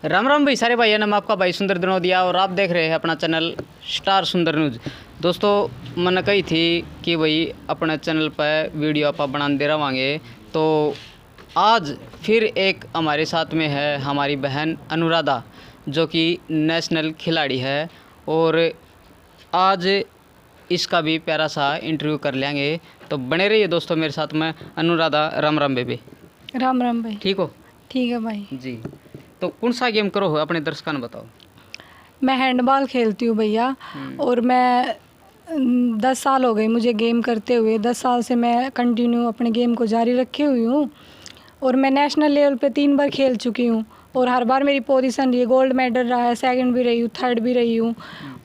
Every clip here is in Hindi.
राम राम भाई सारे भाइयों, नाम आपका भाई सुंदर दनोदिया और आप देख रहे हैं अपना चैनल स्टार सुंदर न्यूज़। दोस्तों मैंने कही थी कि भाई अपने चैनल पर वीडियो आप बना दे रवांगे, तो आज फिर एक हमारे साथ में है हमारी बहन अनुराधा, जो कि नेशनल खिलाड़ी है। और आज इसका भी प्यारा सा इंटरव्यू कर लेंगे, तो बने रहिए दोस्तों मेरे साथ में। अनुराधा, राम राम बेबी। राम राम भाई। ठीक हो? ठीक है भाई। जी, तो कौन सा गेम करो हो अपने दर्शकों ने बताओ। मैं हैंडबॉल खेलती हूँ भैया, और मैं 10 साल हो गए मुझे गेम करते हुए। 10 साल से मैं कंटिन्यू अपने गेम को जारी रखे हुई हूँ, और मैं नेशनल लेवल पे 3 बार खेल चुकी हूँ, और हर बार मेरी पोजीशन रही है, गोल्ड मेडल रहा है, सेकंड भी रही हूँ, थर्ड भी रही हूँ,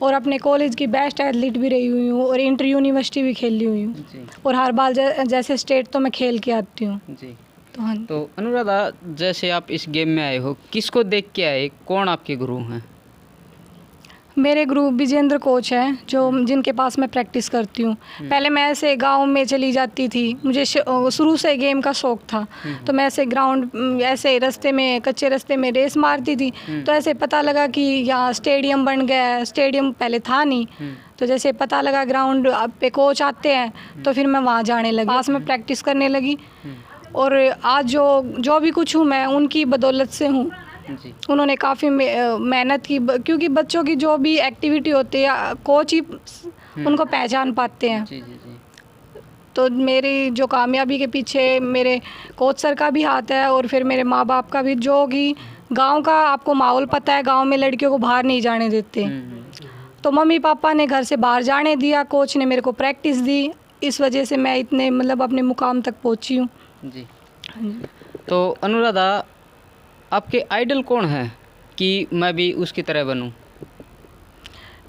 और अपने कॉलेज की बेस्ट एथलीट भी रही हुई हूँ, और इंटर यूनिवर्सिटी भी खेली हुई हूँ, और हर बार जैसे स्टेट तो मैं खेल के आती हूँ। जी, तो हाँ। तो अनुराधा, जैसे आप इस गेम में आए हो, किसको देख के आए, कौन आपके गुरु हैं? मेरे गुरु विजेंद्र कोच हैं, जो जिनके पास मैं प्रैक्टिस करती हूँ। पहले मैं ऐसे गांव में चली जाती थी, मुझे शुरू से गेम का शौक़ था, तो मैं ऐसे ग्राउंड ऐसे रास्ते में, कच्चे रास्ते में रेस मारती थी। तो ऐसे पता लगा कि यहाँ स्टेडियम बन गया है, स्टेडियम पहले था नहीं। तो जैसे पता लगा ग्राउंड पे कोच आते हैं, तो फिर मैं वहाँ जाने लगी, पास में प्रैक्टिस करने लगी। और आज जो भी कुछ हूँ मैं उनकी बदौलत से हूँ। उन्होंने काफ़ी मेहनत की, क्योंकि बच्चों की जो भी एक्टिविटी होती है कोच ही उनको पहचान पाते हैं। जी जी जी। तो मेरी जो कामयाबी के पीछे मेरे कोच सर का भी हाथ है, और फिर मेरे माँ बाप का भी, जो कि गांव का आपको माहौल पता है, गांव में लड़कियों को बाहर नहीं जाने देते। तो मम्मी पापा ने घर से बाहर जाने दिया, कोच ने मेरे को प्रैक्टिस दी, इस वजह से मैं इतने अपने मुकाम तक पहुँची हूँ। जी। तो अनुराधा, आपके आइडल कौन है कि मैं भी उसकी तरह बनूं?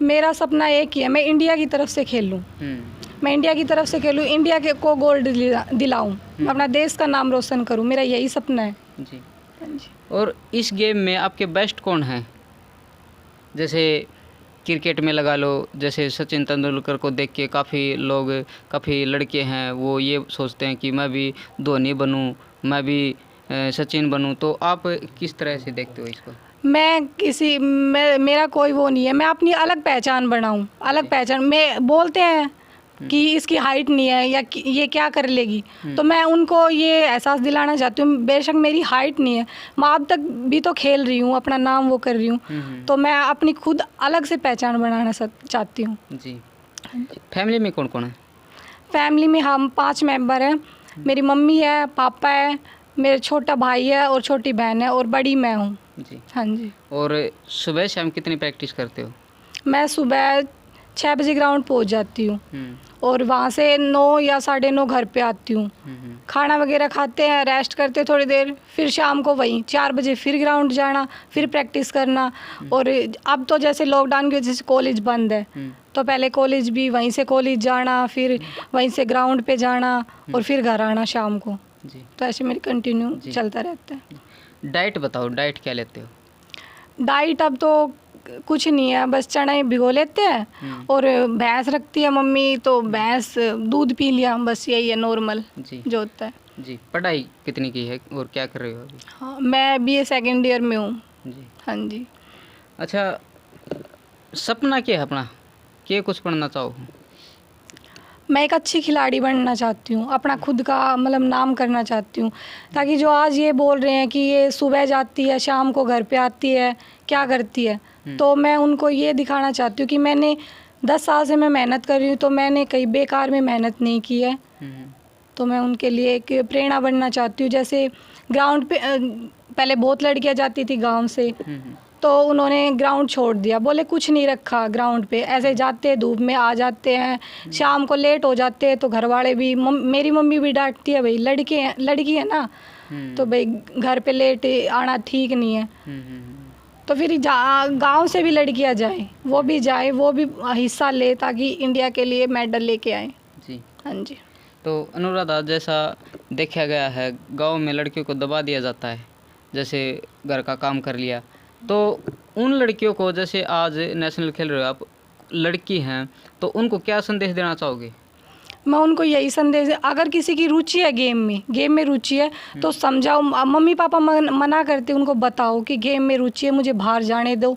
मेरा सपना एक ही है, मैं इंडिया की तरफ से खेलूं। मैं इंडिया की तरफ से खेलूं, इंडिया के को गोल्ड दिलाऊं, अपना देश का नाम रोशन करूं, मेरा यही सपना है। जी। और इस गेम में आपके बेस्ट कौन हैं? जैसे क्रिकेट में लगा लो, जैसे सचिन तेंदुलकर को देख के काफ़ी लड़के हैं वो ये सोचते हैं कि मैं भी धोनी बनूं, मैं भी सचिन बनूं। तो आप किस तरह से देखते हो इसको? मेरा कोई वो नहीं है, मैं अपनी अलग पहचान बनाऊं, अलग पहचान। मैं बोलते हैं कि इसकी हाइट नहीं है या ये क्या कर लेगी, तो मैं उनको ये एहसास दिलाना चाहती हूँ, बेशक मेरी हाइट नहीं है, मैं अब तक भी तो खेल रही हूँ, अपना नाम वो कर रही हूँ, तो मैं अपनी खुद अलग से पहचान बनाना चाहती हूँ। जी। फैमिली में कौन कौन है? फैमिली में हम 5 मेंबर हैं। मेरी मम्मी है, पापा है, मेरा छोटा भाई है और छोटी बहन है, और बड़ी मैं हूँ। जी। हाँ जी। और सुबह शाम कितनी प्रैक्टिस करते हो? मैं सुबह 6 बजे ग्राउंड पहुँच जाती हूँ, और वहाँ से 9 या 9:30 घर पे आती हूँ। खाना वगैरह खाते हैं, रेस्ट करते थोड़ी देर, फिर शाम को वहीं 4 बजे फिर ग्राउंड जाना, फिर प्रैक्टिस करना। और अब तो जैसे लॉकडाउन की वजह से कॉलेज बंद है, तो पहले कॉलेज भी वहीं से कॉलेज जाना, फिर वहीं से ग्राउंड पे जाना, और फिर घर आना शाम को। जी। तो ऐसे मेरी कंटिन्यू चलता रहता है। डाइट बताओ, डाइट क्या लेते हो? डाइट अब तो कुछ नहीं है, बस चना भिगो लेते हैं, और भैंस रखती है मम्मी, तो भैंस दूध पी लिया, बस यही है नॉर्मल जो होता है। जी। पढ़ाई कितनी की है और क्या कर रहे हो अभी? हाँ, मैं BA सेकेंड ईयर में हूँ। जी। हाँ जी। अच्छा, सपना क्या है अपना, क्या कुछ पढ़ना चाहो? मैं एक अच्छी खिलाड़ी बनना चाहती हूँ, अपना खुद का नाम करना चाहती हूँ, ताकि जो आज ये बोल रहे हैं कि ये सुबह जाती है शाम को घर पे आती है, क्या करती है, तो मैं उनको ये दिखाना चाहती हूँ कि मैंने 10 साल से मैं मेहनत कर रही हूँ, तो मैंने कहीं बेकार में मेहनत नहीं की है। तो मैं उनके लिए एक प्रेरणा बनना चाहती हूँ। जैसे ग्राउंड पे पहले बहुत लड़कियाँ जाती थी गाँव से, तो उन्होंने ग्राउंड छोड़ दिया, बोले कुछ नहीं रखा ग्राउंड पे, ऐसे जाते धूप में आ जाते हैं, शाम को लेट हो जाते हैं, तो घर वाले भी, मेरी मम्मी भी डांटती है, भाई लड़की है ना, तो भाई घर पे लेट आना ठीक नहीं है। तो फिर गांव से भी लड़कियां जाए, वो भी हिस्सा ले, ताकि इंडिया के लिए मेडल लेके आए। जी। हाँ जी। तो अनुराधा, जैसा देखा गया है गांव में लड़कियों को दबा दिया जाता है, जैसे घर का काम कर लिया, तो उन लड़कियों को, जैसे आज नेशनल खेल रहे हो आप, लड़की हैं, तो उनको क्या संदेश देना चाहोगे? मैं उनको यही संदेश, अगर किसी की रुचि है गेम में रुचि है तो समझाओ। मम्मी पापा मना करते, उनको बताओ कि गेम में रुचि है, मुझे बाहर जाने दो।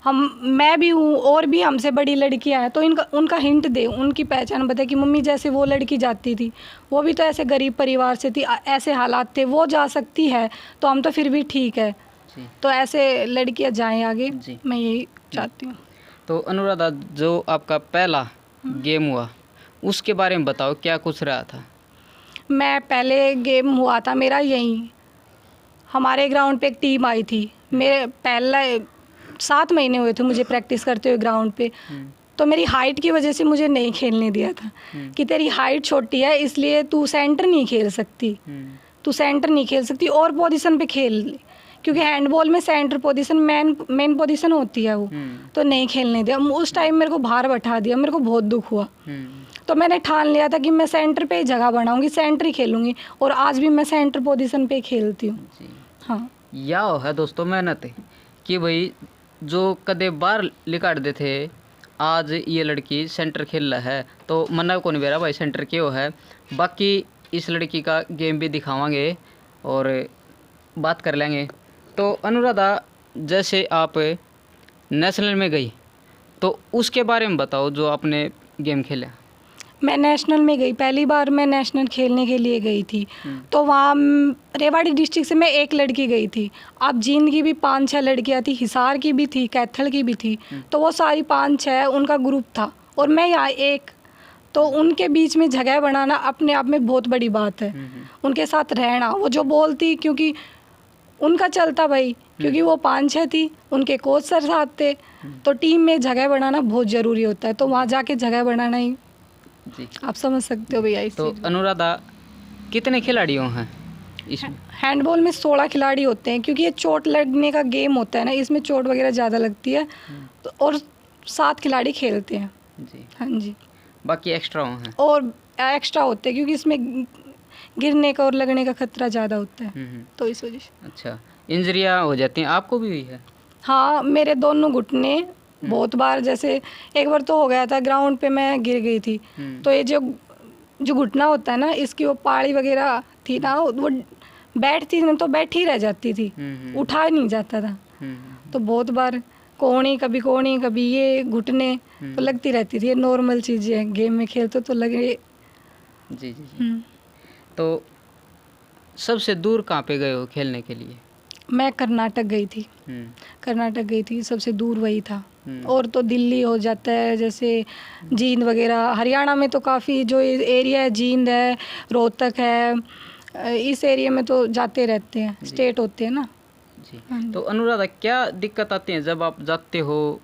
मैं भी हूँ और भी हमसे बड़ी लड़कियाँ हैं, तो उनका हिंट दे, उनकी पहचान बताए कि मम्मी जैसे वो लड़की जाती थी, वो भी तो ऐसे गरीब परिवार से थी, ऐसे हालात थे, वो जा सकती है तो हम तो फिर भी ठीक है। तो ऐसे लड़कियाँ जाएं आगे, मैं यही चाहती हूँ। तो अनुराधा, जो आपका पहला गेम हुआ उसके बारे में बताओ, क्या कुछ रहा था? मैं पहले गेम हुआ था मेरा यहीं, हमारे ग्राउंड पे एक टीम आई थी। मेरे पहला 7 महीने हुए थे मुझे प्रैक्टिस करते हुए ग्राउंड पे। तो मेरी हाइट की वजह से मुझे नहीं खेलने दिया था कि तेरी हाइट छोटी है इसलिए तू सेंटर नहीं खेल सकती, तू सेंटर नहीं खेल सकती और पोजीशन पे खेल, क्योंकि हैंडबॉल में सेंटर पोजीशन मेन पोजीशन होती है वो। तो नहीं खेलने दिया। उस टाइम मेरे को बाहर बैठा दिया, मेरे को बहुत दुख हुआ। तो मैंने ठान लिया था कि मैं सेंटर पे ही जगह बनाऊंगी, सेंटर ही खेलूंगी, और आज भी मैं सेंटर पोजीशन पे खेलती हूँ। हाँ, यह है दोस्तों मेहनत कि भाई जो कदे बाहर लिकाट दे थे, आज ये लड़की सेंटर खेल रहा है, तो मना कौन बेरा भाई सेंटर क्यों है। बाकी इस लड़की का गेम भी दिखावांगे और बात कर लेंगे। तो अनुराधा, जैसे आप नेशनल में गई तो उसके बारे में बताओ, जो आपने गेम खेला। मैं नेशनल में गई, पहली बार मैं नेशनल खेलने के लिए गई थी। तो वहाँ रेवाड़ी डिस्ट्रिक्ट से मैं एक लड़की गई थी। अब जींद की भी 5-6 लड़कियाँ थी, हिसार की भी थी, कैथल की भी थी। तो वो सारी 5-6 उनका ग्रुप था और मैं यहाँ एक। तो उनके बीच में जगह बनाना अपने आप में बहुत बड़ी बात है। उनके साथ रहना, वो जो बोलती, क्योंकि उनका चलता भाई, क्योंकि वो 5-6 थी, उनके कोच सर साथ थे। तो टीम में जगह बनाना बहुत ज़रूरी होता है। तो वहाँ जाके जगह बनाना ही जी, आप समझ सकते हो भैया इस तो चीज़। अनुराधा, कितने खिलाड़ियों हैं इसमें? हैंडबॉल में 16 खिलाड़ी होते हैं, क्योंकि ये चोट लगने का गेम होता है ना, इसमें चोट वगैरह ज़्यादा लगती है। तो और 7 खिलाड़ी खेलते हैं। जी, हाँ जी, बाकी एक्स्ट्रा हैं। और एक्स्ट्रा होते हैं क्योंकि इसमें गिरने का और लगने का खतरा ज़्यादा होता है, तो इस वजह से। अच्छा, इंजरियाँ हो जाती हैं, आपको भी हुई है? हाँ, मेरे दोनों घुटने बहुत बार, जैसे एक बार तो हो गया था ग्राउंड पे मैं गिर गई थी। तो ये जो घुटना होता है ना, इसकी वो पाड़ी वगैरह थी ना, वो बैठती थी तो बैठी रह जाती थी, उठा नहीं जाता था। तो बहुत बार कोहनी कभी ये घुटने तो लगती रहती थी। ये नॉर्मल चीज़ें हैं, गेम में खेलते तो लगे। जी जी जी। तो सबसे दूर कहाँ पे गए हो खेलने के लिए? मैं कर्नाटक गई थी। कर्नाटक गई थी, सबसे दूर वही था। और तो दिल्ली हो जाता है, जैसे जींद वगैरह। हरियाणा में तो काफ़ी जो एरिया है, जींद है, रोहतक है, इस एरिया में तो जाते रहते हैं, स्टेट होते हैं ना। जी, तो अनुराधा, क्या दिक्कत आती है जब आप जाते हो,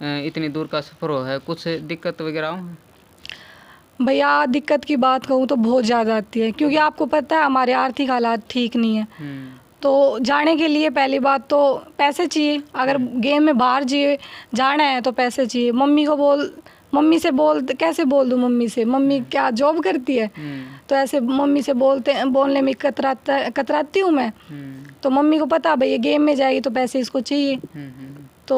इतनी दूर का सफ़र हो है, कुछ दिक्कत वगैरह हो? भैया दिक्कत की बात कहूँ तो बहुत ज़्यादा आती है, क्योंकि आपको पता है हमारे आर्थिक हालात ठीक नहीं है। तो जाने के लिए पहली बात तो पैसे चाहिए। अगर गेम में बाहर जाना है तो पैसे चाहिए। मम्मी से कैसे बोल दूँ मम्मी से? मम्मी क्या जॉब करती है? तो ऐसे मम्मी से बोलने में कतराती हूँ मैं। तो मम्मी को पता भाई ये गेम में जाएगी तो पैसे इसको चाहिए। तो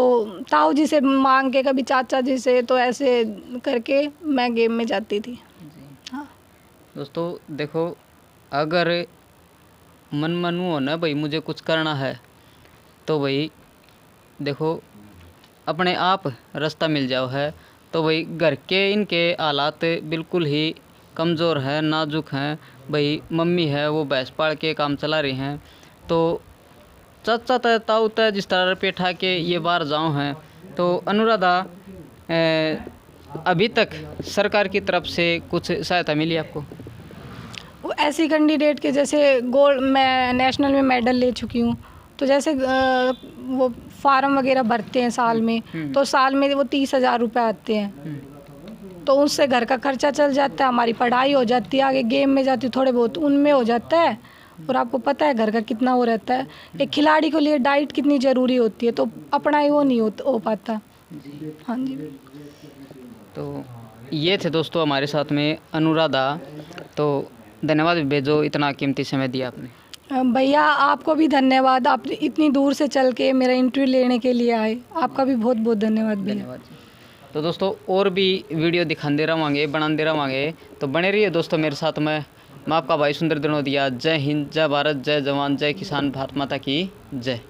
ताऊ जी से मांग के, कभी चाचा जी से, तो ऐसे करके मैं गेम में जाती थी। हाँ दोस्तों देखो, अगर मन हो ना भाई मुझे कुछ करना है, तो भाई देखो अपने आप रास्ता मिल जाओ है। तो भाई घर के इनके हालात बिल्कुल ही कमज़ोर हैं, नाजुक हैं। भाई मम्मी है वो भैंस पाल के काम चला रही हैं, तो चाचा ताऊ तय जिस तरह रुपये ठा के ये बाहर जाऊँ हैं। तो अनुराधा, अभी तक सरकार की तरफ से कुछ सहायता मिली आपको? वो ऐसी कैंडिडेट के जैसे गोल्ड, मैं नेशनल में मेडल ले चुकी हूँ। तो जैसे वो फार्म वगैरह भरते हैं साल में, तो साल में वो 30,000 रुपये आते हैं। तो उससे घर का खर्चा चल जाता है, हमारी पढ़ाई हो जाती है, आगे गेम में जाती थोड़े बहुत उनमें हो जाता है। और आपको पता है घर का कितना वो रहता है, एक खिलाड़ी को लिए डाइट कितनी ज़रूरी होती है, तो अपना ही वो नहीं हो पाता। हाँ जी। तो ये थे दोस्तों हमारे साथ में अनुराधा। तो धन्यवाद भेजो, इतना कीमती समय दिया आपने। भैया आपको भी धन्यवाद, आप इतनी दूर से चल के मेरा इंटरव्यू लेने के लिए आए, आपका भी बहुत बहुत धन्यवाद भैया। धन्यवाद जी। तो दोस्तों और भी वीडियो दिखाते रहेंगे, बनाते रहेंगे, तो बने रहिए दोस्तों मेरे साथ में। मैं आपका भाई सुंदर दिनोदिया। जय हिंद, जय भारत, जय जवान, जय किसान, भारत माता की जय।